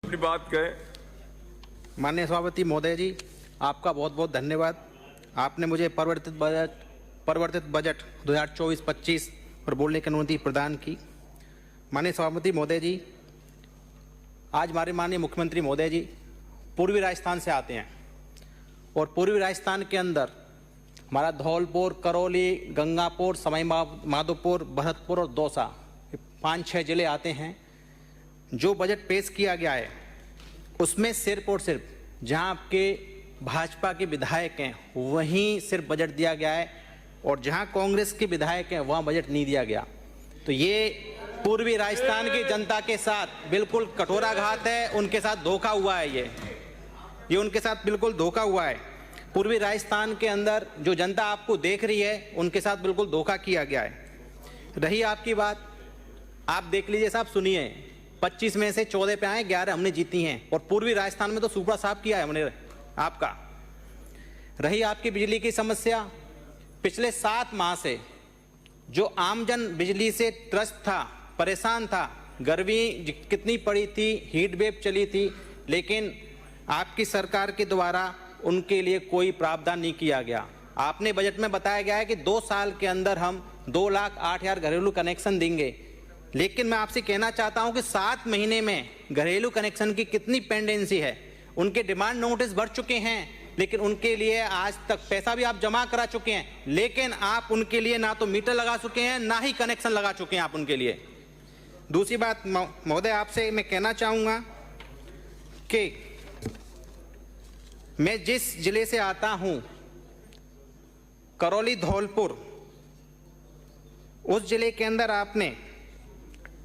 अपनी बात कहें। माननीय सभापति महोदय जी, आपका बहुत बहुत धन्यवाद। आपने मुझे परिवर्तित बजट 2024-25 पर बोलने की अनुमति प्रदान की। माननीय सभापति महोदय जी, आज हमारे माननीय मुख्यमंत्री महोदय जी पूर्वी राजस्थान से आते हैं और पूर्वी राजस्थान के अंदर हमारा धौलपुर, करौली, गंगापुर, सवाई माधोपुर, भरतपुर और दौसा, 5-6 जिले आते हैं। जो बजट पेश किया गया है उसमें सिर्फ और सिर्फ जहां आपके भाजपा के विधायक हैं वहीं सिर्फ बजट दिया गया है और जहां कांग्रेस के विधायक हैं वहां बजट नहीं दिया गया। तो ये पूर्वी राजस्थान की जनता के साथ बिल्कुल कठोराघात है, उनके साथ धोखा हुआ है। ये उनके साथ बिल्कुल धोखा हुआ है। पूर्वी राजस्थान के अंदर जो जनता आपको देख रही है उनके साथ बिल्कुल धोखा किया गया है। रही आपकी बात, आप देख लीजिए साहब, सुनिए, 25 में से 14 पे आए, 11 हमने जीती हैं और पूर्वी राजस्थान में तो सूपड़ा साफ किया है हमने आपका। रही आपकी बिजली की समस्या, पिछले 7 माह से जो आमजन बिजली से त्रस्त था, परेशान था, गर्मी कितनी पड़ी थी, हीट वेव चली थी, लेकिन आपकी सरकार के द्वारा उनके लिए कोई प्रावधान नहीं किया गया। आपने बजट में बताया गया है कि 2 साल के अंदर हम 2,08,000 घरेलू कनेक्शन देंगे, लेकिन मैं आपसे कहना चाहता हूं कि 7 महीने में घरेलू कनेक्शन की कितनी पेंडेंसी है। उनके डिमांड नोटिस भर चुके हैं, लेकिन उनके लिए आज तक पैसा भी आप जमा करा चुके हैं, लेकिन आप उनके लिए ना तो मीटर लगा चुके हैं ना ही कनेक्शन लगा चुके हैं आप उनके लिए। दूसरी बात महोदय, आपसे मैं कहना चाहूंगा कि मैं जिस जिले से आता हूं, करौली धौलपुर, उस जिले के अंदर आपने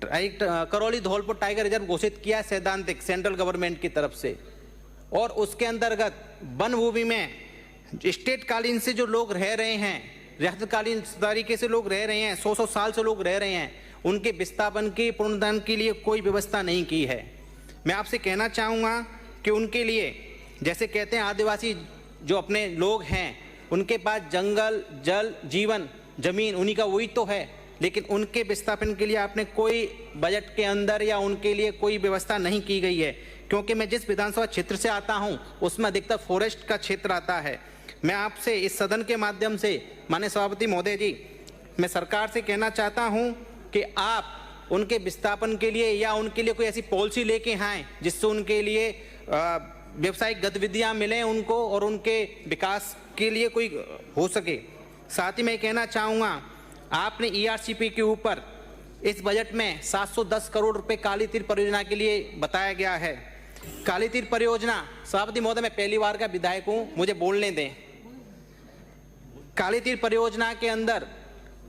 करौली धौलपुर टाइगर रिजर्व घोषित किया है सैद्धांतिक सेंट्रल गवर्नमेंट की तरफ से, और उसके अंतर्गत वन भूमि में स्टेट कालीन से जो लोग रह रहे हैं, रियासतकालीन तरीके से लोग रह रहे हैं, 100 साल से लोग रह रहे हैं, उनके विस्थापन की पुनर्दान के लिए कोई व्यवस्था नहीं की है। मैं आपसे कहना चाहूँगा कि उनके लिए, जैसे कहते हैं आदिवासी जो अपने लोग हैं, उनके पास जंगल, जल, जीवन, जमीन उन्हीं का वही तो है, लेकिन उनके विस्थापन के लिए आपने कोई बजट के अंदर या उनके लिए कोई व्यवस्था नहीं की गई है। क्योंकि मैं जिस विधानसभा क्षेत्र से आता हूं उसमें अधिकतर फॉरेस्ट का क्षेत्र आता है। मैं आपसे इस सदन के माध्यम से माननीय सभापति महोदय जी, मैं सरकार से कहना चाहता हूं कि आप उनके विस्थापन के लिए या उनके लिए कोई ऐसी पॉलिसी लेके आएँ जिससे उनके लिए व्यावसायिक गतिविधियां मिलें उनको और उनके विकास के लिए कोई हो सके। साथ ही मैं कहना चाहूँगा, आपने ERCP के ऊपर इस बजट में 710 करोड़ रुपए काली तीर परियोजना के लिए बताया गया है। काली तीर परियोजना, सभापति महोदय मैं पहली बार का विधायक हूं, मुझे बोलने दें। काली तीर परियोजना के अंदर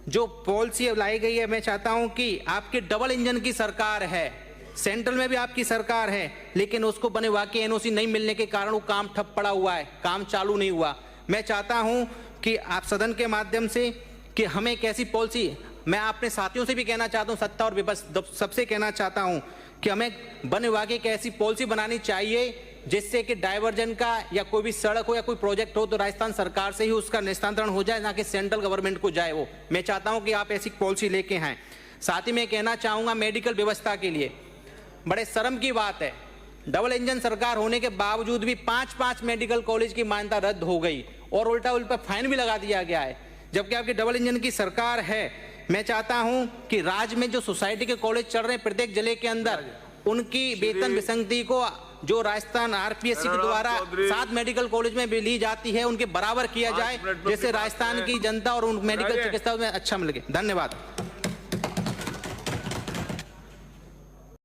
जो पॉलिसी लाई गई है, मैं चाहता हूं कि आपकी डबल इंजन की सरकार है, सेंट्रल में भी आपकी सरकार है, लेकिन उसको बने वाकई NOC नहीं मिलने के कारण वो काम ठप पड़ा हुआ है, काम चालू नहीं हुआ। मैं चाहता हूं कि आप सदन के माध्यम से कि हमें एक ऐसी पॉलिसी, मैं अपने साथियों से भी कहना चाहता हूं, सत्ता और विपक्ष सबसे कहना चाहता हूं कि हमें बने वाकई एक ऐसी पॉलिसी बनानी चाहिए जिससे कि डाइवर्जन का या कोई भी सड़क हो या कोई प्रोजेक्ट हो तो राजस्थान सरकार से ही उसका निस्तारण हो जाए, ना कि सेंट्रल गवर्नमेंट को जाए वो। मैं चाहता हूं कि आप ऐसी पॉलिसी लेके आएं। साथ ही मैं कहना चाहूँगा, मेडिकल व्यवस्था के लिए बड़े शर्म की बात है, डबल इंजन सरकार होने के बावजूद भी 5-5 मेडिकल कॉलेज की मान्यता रद्द हो गई और उल्टा फाइन भी लगा दिया गया है, जबकि आपकी डबल इंजन की सरकार है। मैं चाहता हूं कि राज्य में जो सोसाइटी के कॉलेज चल रहे हैं प्रत्येक जिले के अंदर, उनकी वेतन विसंगति को जो राजस्थान RPSC के द्वारा 7 मेडिकल कॉलेज में भी ली जाती है, उनके बराबर किया जाए, जैसे राजस्थान की जनता और उन मेडिकल चिकित्सा में अच्छा मिल गया। धन्यवाद।